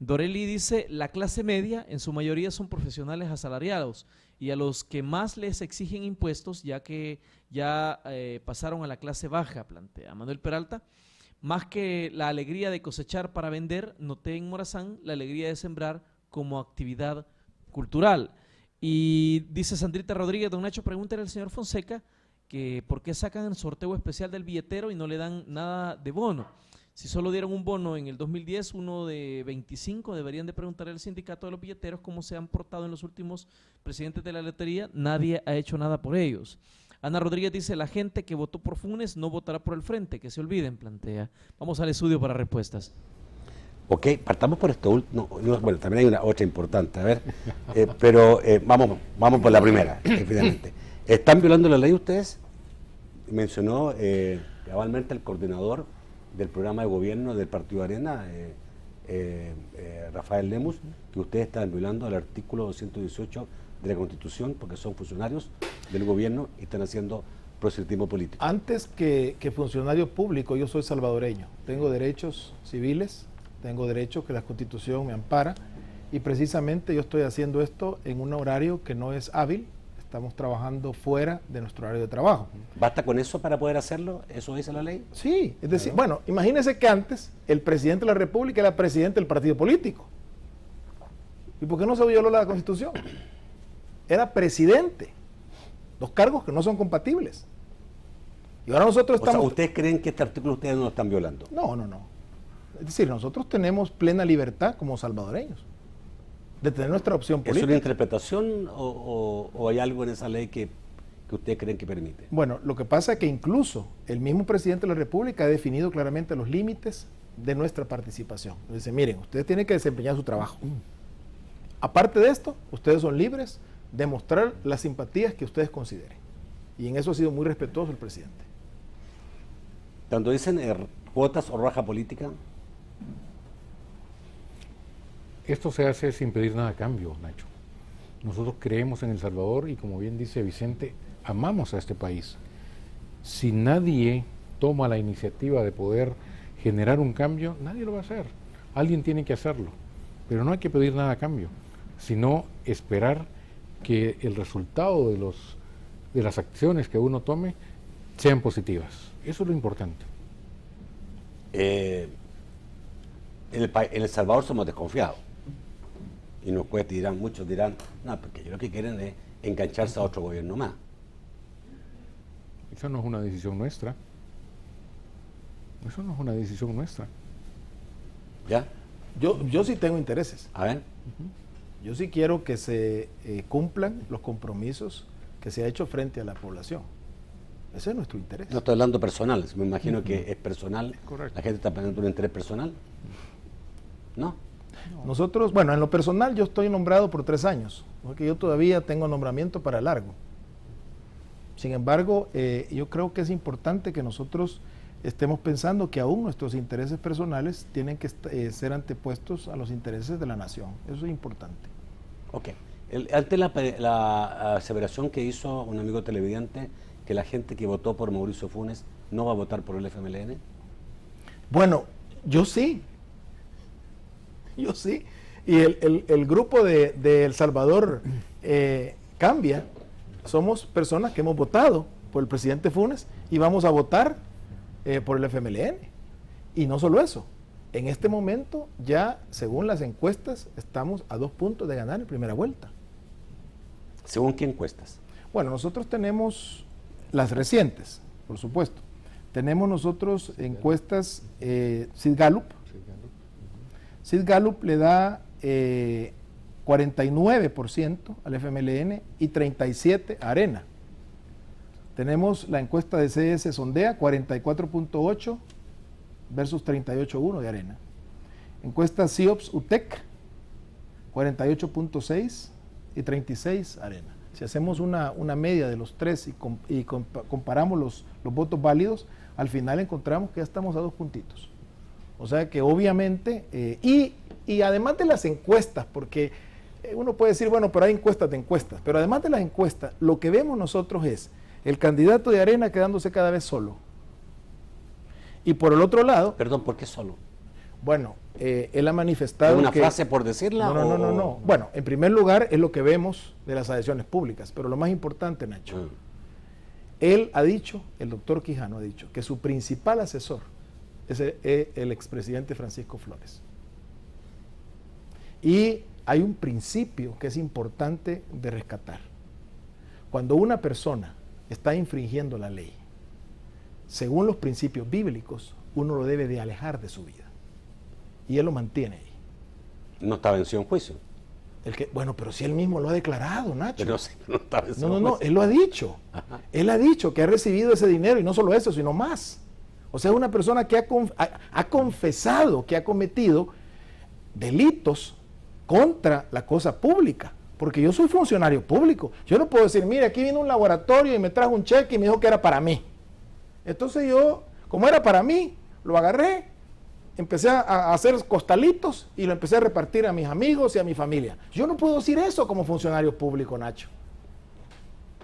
Dorelli dice, la clase media en su mayoría son profesionales asalariados y a los que más les exigen impuestos, ya que ya pasaron a la clase baja, plantea Manuel Peralta. Más que la alegría de cosechar para vender, noté en Morazán la alegría de sembrar como actividad cultural. Y dice Sandrita Rodríguez, don Nacho, pregúntale al señor Fonseca que por qué sacan el sorteo especial del billetero y no le dan nada de bono. Si solo dieron un bono en el 2010, uno de 25, deberían de preguntarle al sindicato de los billeteros cómo se han portado en los últimos presidentes de la lotería. Nadie ha hecho nada por ellos. Ana Rodríguez dice, la gente que votó por Funes no votará por el Frente, que se olviden, plantea. Vamos al estudio para respuestas. Ok, partamos por esto último. Bueno, también hay una otra importante, a ver, pero vamos por la primera, evidentemente. ¿Están violando la ley ustedes? Mencionó cabalmente el coordinador del programa de gobierno del Partido Arena, Rafael Lemus, que ustedes están violando el artículo 218 de la Constitución porque son funcionarios del gobierno y están haciendo proselitismo político. Antes que funcionario público, yo soy salvadoreño. Tengo derechos civiles, tengo derechos que la Constitución me ampara y precisamente yo estoy haciendo esto en un horario que no es hábil. Estamos trabajando fuera de nuestro horario de trabajo. ¿Basta con eso para poder hacerlo? ¿Eso dice la ley? Sí, es decir, bueno, imagínense que antes el presidente de la República era presidente del partido político. ¿Y por qué no se violó la Constitución? Era presidente. Dos cargos que no son compatibles. Y ahora nosotros estamos... O sea, ¿ustedes creen que este artículo ustedes no lo están violando? No. Es decir, nosotros tenemos plena libertad como salvadoreños de tener nuestra opción política. ¿Es una interpretación o hay algo en esa ley que ustedes creen que permite? Bueno, lo que pasa es que incluso el mismo presidente de la República ha definido claramente los límites de nuestra participación. Dice, miren, ustedes tienen que desempeñar su trabajo. Aparte de esto, ustedes son libres de mostrar las simpatías que ustedes consideren. Y en eso ha sido muy respetuoso el presidente. Cuando dicen cuotas o raja política... Esto se hace sin pedir nada a cambio, Nacho. Nosotros creemos en El Salvador y, como bien dice Vicente, amamos a este país. Si nadie toma la iniciativa de poder generar un cambio, nadie lo va a hacer. Alguien tiene que hacerlo. Pero no hay que pedir nada a cambio, sino esperar que el resultado de las acciones que uno tome sean positivas. Eso es lo importante. En El Salvador somos desconfiados. Y muchos dirán, no, porque ellos lo que quieren es engancharse a otro gobierno más. Esa no es una decisión nuestra. Eso no es una decisión nuestra. ¿Ya? Yo sí tengo intereses. A ver. Yo sí quiero que se cumplan los compromisos que se ha hecho frente a la población. Ese es nuestro interés. No estoy hablando personal, me imagino que es personal. Correcto. La gente está planteando un interés personal. ¿No? Nosotros, bueno, en lo personal yo estoy nombrado por 3 años, porque yo todavía tengo nombramiento para largo. Sin embargo, yo creo que es importante que nosotros estemos pensando que aún nuestros intereses personales tienen que ser antepuestos a los intereses de la nación. Eso es importante. Ok. Ante la aseveración que hizo un amigo televidente, que la gente que votó por Mauricio Funes no va a votar por el FMLN. Bueno, yo sí. Yo sí. Y el grupo de El Salvador Cambia. Somos personas que hemos votado por el presidente Funes y vamos a votar por el FMLN. Y no solo eso. En este momento ya, según las encuestas, estamos a 2 puntos de ganar en primera vuelta. ¿Según qué encuestas? Bueno, nosotros tenemos las recientes, por supuesto. Tenemos nosotros encuestas Sid Gallup. Sid Gallup le da 49% al FMLN y 37% a Arena. Tenemos la encuesta de CS Sondea, 44.8 versus 38.1 de Arena. Encuesta CIOPS UTEC, 48.6 y 36 Arena. Si hacemos una media de los tres y comparamos los votos válidos, al final encontramos que ya estamos a 2 puntitos. O sea que obviamente, y además de las encuestas, porque uno puede decir, bueno, pero hay encuestas de encuestas, pero además de las encuestas, lo que vemos nosotros es el candidato de Arena quedándose cada vez solo. Y por el otro lado... Perdón, ¿por qué solo? Bueno, él ha manifestado ¿Es una que... frase por decirla? No. Bueno, en primer lugar es lo que vemos de las adhesiones públicas, pero lo más importante, Nacho, él ha dicho, el doctor Quijano ha dicho, que su principal asesor es el expresidente Francisco Flores. Y hay un principio que es importante de rescatar. Cuando una persona está infringiendo la ley, según los principios bíblicos, uno lo debe de alejar de su vida. Y él lo mantiene ahí. No está vencido en juicio. Bueno, pero si él mismo lo ha declarado, Nacho. Pero sí, no está vencido en No, juicio. él lo ha dicho. Ajá. Él ha dicho que ha recibido ese dinero y no solo eso, sino más. O sea, es una persona que ha confesado que ha cometido delitos contra la cosa pública. Porque yo soy funcionario público. Yo no puedo decir, mire, aquí vino un laboratorio y me trajo un cheque y me dijo que era para mí. Entonces yo, como era para mí, lo agarré, empecé a hacer costalitos y lo empecé a repartir a mis amigos y a mi familia. Yo no puedo decir eso como funcionario público, Nacho.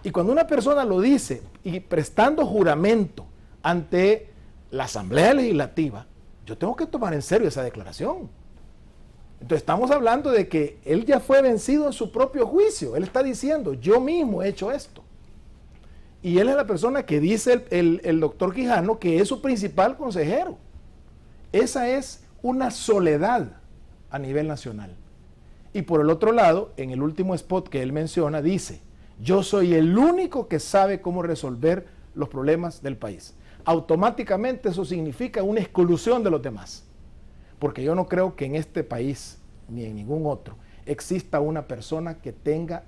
Y cuando una persona lo dice y prestando juramento ante la Asamblea Legislativa, yo tengo que tomar en serio esa declaración. Entonces estamos hablando de que él ya fue vencido en su propio juicio. Él está diciendo, yo mismo he hecho esto. Y él es la persona que dice el doctor Quijano que es su principal consejero. Esa es una soledad a nivel nacional. Y por el otro lado, en el último spot que él menciona, dice, yo soy el único que sabe cómo resolver los problemas del país. Automáticamente eso significa una exclusión de los demás. Porque yo no creo que en este país, ni en ningún otro, exista una persona que tenga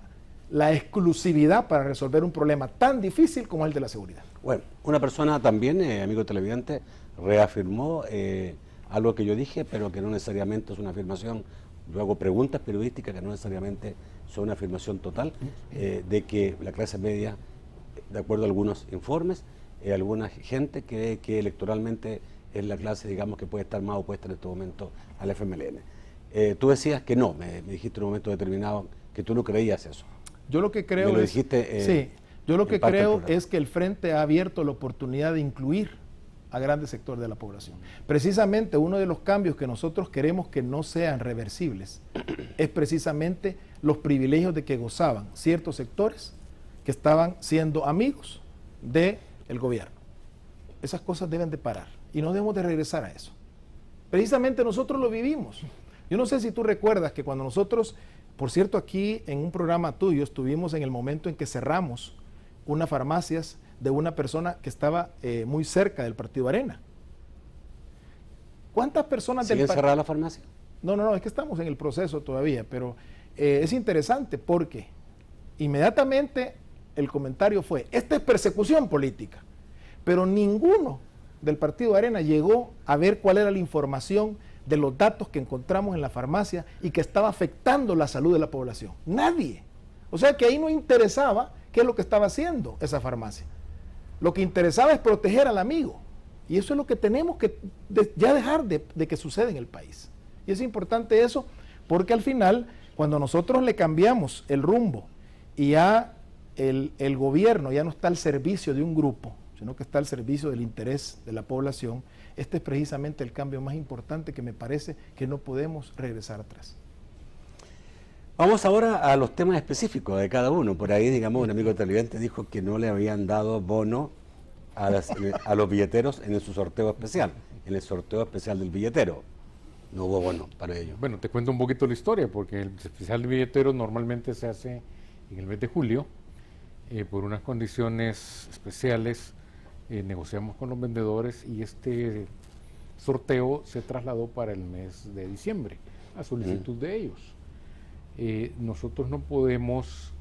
la exclusividad para resolver un problema tan difícil como el de la seguridad. Bueno, una persona también, amigo televidente, reafirmó algo que yo dije, pero que no necesariamente es una afirmación. Yo hago preguntas periodísticas que no necesariamente son una afirmación total, de que la clase media, de acuerdo a algunos informes, alguna gente cree que electoralmente es la clase, digamos, que puede estar más opuesta en este momento al FMLN. Tú decías que no, me dijiste en un momento determinado que tú no creías eso. Yo lo que creo me lo dijiste, sí, yo lo que parte del creo programa. es que el Frente ha abierto la oportunidad de incluir a grandes sectores de la población. Precisamente uno de los cambios que nosotros queremos que no sean reversibles es precisamente los privilegios de que gozaban ciertos sectores que estaban siendo amigos del gobierno. Esas cosas deben de parar y no debemos de regresar a eso. Precisamente nosotros lo vivimos. Yo no sé si tú recuerdas que cuando nosotros, por cierto, aquí en un programa tuyo estuvimos en el momento en que cerramos unas farmacias de una persona que estaba muy cerca del partido Arena. ¿Cuántas personas del ¿Siguen cerradas las farmacias? No, es que estamos en el proceso todavía, pero es interesante porque inmediatamente el comentario fue, esta es persecución política, pero ninguno del partido Arena llegó a ver cuál era la información de los datos que encontramos en la farmacia y que estaba afectando la salud de la población. Nadie. O sea que ahí no interesaba qué es lo que estaba haciendo esa farmacia. Lo que interesaba es proteger al amigo. Y eso es lo que tenemos que ya dejar de que suceda en el país. Y es importante eso porque al final, cuando nosotros le cambiamos el rumbo y ya el gobierno ya no está al servicio de un grupo, sino que está al servicio del interés de la población, este es precisamente el cambio más importante que me parece que no podemos regresar atrás. Vamos ahora a los temas específicos de cada uno. Por ahí, digamos, un amigo televidente dijo que no le habían dado bono a los billeteros en su sorteo especial, en el sorteo especial del billetero. No hubo bono para ello. Bueno, te cuento un poquito la historia, porque el especial de billetero normalmente se hace en el mes de julio, por unas condiciones especiales. Negociamos con los vendedores y este sorteo se trasladó para el mes de diciembre, a solicitud de ellos. Nosotros no podemos,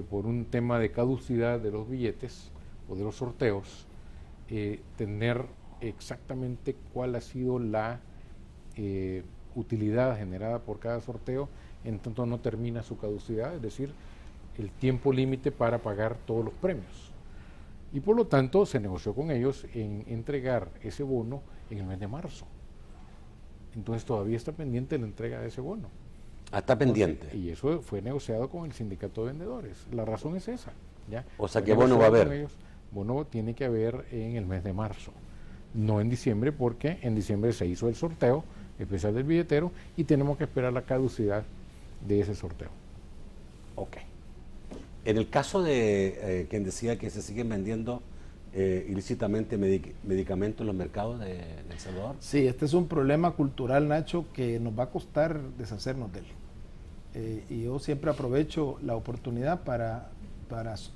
por un tema de caducidad de los billetes o de los sorteos, tener exactamente cuál ha sido la utilidad generada por cada sorteo, en tanto no termina su caducidad, es decir, el tiempo límite para pagar todos los premios. Y por lo tanto se negoció con ellos en entregar ese bono en el mes de marzo. Entonces todavía está pendiente la entrega de ese bono. Está pendiente. Y eso fue negociado con el sindicato de vendedores. La razón es esa. ¿ya? O sea que bono va a haber. Bono tiene que haber en el mes de marzo, no en diciembre, porque en diciembre se hizo el sorteo especial del billetero y tenemos que esperar la caducidad de ese sorteo. Ok. En el caso de quien decía que se siguen vendiendo ilícitamente medicamentos en los mercados de El Salvador. Sí, este es un problema cultural, Nacho, que nos va a costar deshacernos de él. Y yo siempre aprovecho la oportunidad para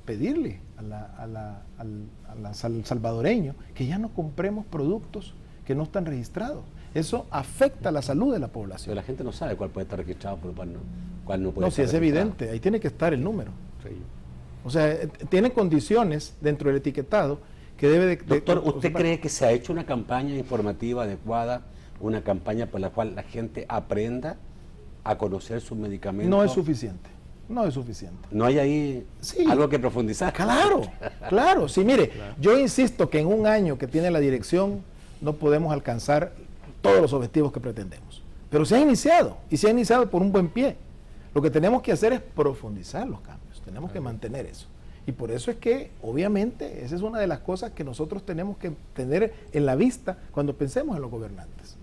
pedirle al salvadoreño que ya no compremos productos que no están registrados. Eso afecta la salud de la población. Pero la gente no sabe cuál puede estar registrado, por cuál no puede No, estar si es registrado. evidente, ahí tiene que estar el número. Sí. O sea, tiene condiciones dentro del etiquetado que debe de... Doctor, ¿usted cree que se ha hecho una campaña informativa adecuada, una campaña por la cual la gente aprenda a conocer sus medicamentos? No es suficiente, no es suficiente. ¿No hay ahí Sí. algo que profundizar? Claro, claro. Sí, mire, yo insisto que en un año que tiene la dirección no podemos alcanzar todos los objetivos que pretendemos. Pero se ha iniciado, y se ha iniciado por un buen pie. Lo que tenemos que hacer es profundizar los cambios, tenemos que mantener eso. Y por eso es que, obviamente, esa es una de las cosas que nosotros tenemos que tener en la vista cuando pensemos en los gobernantes.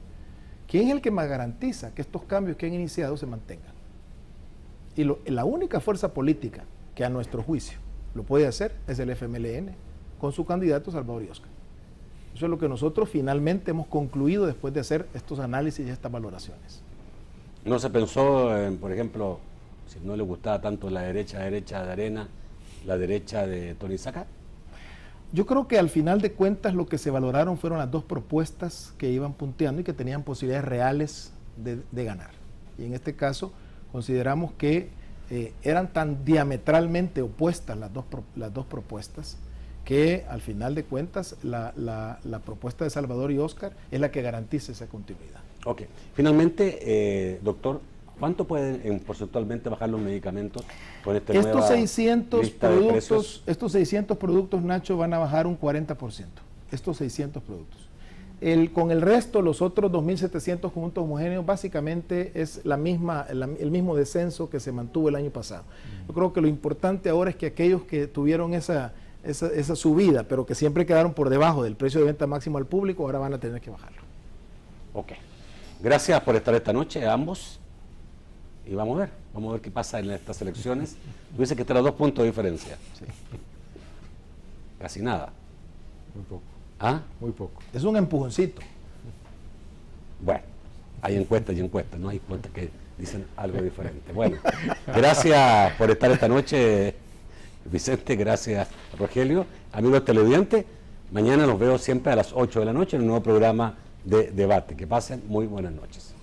¿Quién es el que más garantiza que estos cambios que han iniciado se mantengan? Y la única fuerza política que a nuestro juicio lo puede hacer es el FMLN con su candidato Salvador Oscar. Eso es lo que nosotros finalmente hemos concluido después de hacer estos análisis y estas valoraciones. ¿No se pensó, por ejemplo, si no le gustaba tanto la derecha de Arena, la derecha de Tony Saca? Yo creo que al final de cuentas lo que se valoraron fueron las dos propuestas que iban punteando y que tenían posibilidades reales de ganar. Y en este caso consideramos que eran tan diametralmente opuestas las dos propuestas que al final de cuentas la propuesta de Salvador y Oscar es la que garantiza esa continuidad. Ok. Finalmente, doctor, ¿cuánto pueden porcentualmente bajar los medicamentos con esta nueva lista de precios? Estos 600 productos, Nacho, van a bajar un 40%. Estos 600 productos. Con el resto, los otros 2.700 conjuntos homogéneos, básicamente es el mismo descenso que se mantuvo el año pasado. Yo creo que lo importante ahora es que aquellos que tuvieron esa subida, pero que siempre quedaron por debajo del precio de venta máximo al público, ahora van a tener que bajarlo. Ok. Gracias por estar esta noche a ambos. Y vamos a ver qué pasa en estas elecciones. Dice que están a 2 puntos de diferencia. Sí. Casi nada. Muy poco. ¿Ah? Muy poco. Es un empujoncito. Bueno, hay encuestas y encuestas, ¿no? Hay encuestas que dicen algo diferente. Bueno, gracias por estar esta noche, Vicente, gracias, Rogelio. Amigos televidentes, mañana los veo siempre a las 8 de la noche en un nuevo programa de debate. Que pasen muy buenas noches.